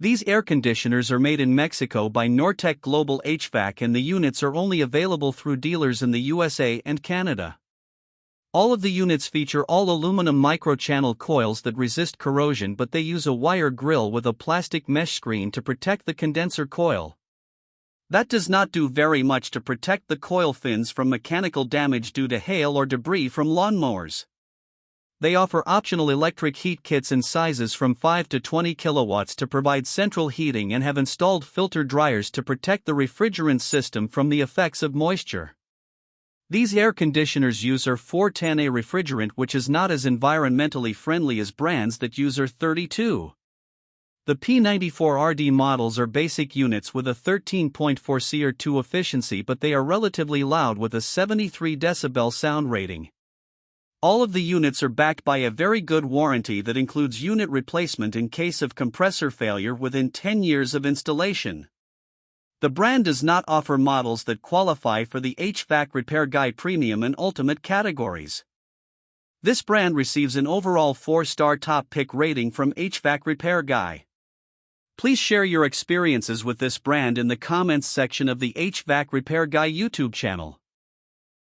These air conditioners are made in Mexico by Nortec Global HVAC, and the units are only available through dealers in the USA and Canada. All of the units feature all aluminum microchannel coils that resist corrosion, but they use a wire grill with a plastic mesh screen to protect the condenser coil. That does not do very much to protect the coil fins from mechanical damage due to hail or debris from lawnmowers. They offer optional electric heat kits in sizes from 5 to 20 kilowatts to provide central heating, and have installed filter dryers to protect the refrigerant system from the effects of moisture. These air conditioners use R-410A refrigerant, which is not as environmentally friendly as brands that use R-32. The P94RD models are basic units with a 13.4 CO2 efficiency, but they are relatively loud with a 73 decibel sound rating. All of the units are backed by a very good warranty that includes unit replacement in case of compressor failure within 10 years of installation. The brand does not offer models that qualify for the HvacRepairGuy Premium and Ultimate categories. This brand receives an overall 4-star top pick rating from HvacRepairGuy. Please share your experiences with this brand in the comments section of the HvacRepairGuy YouTube channel.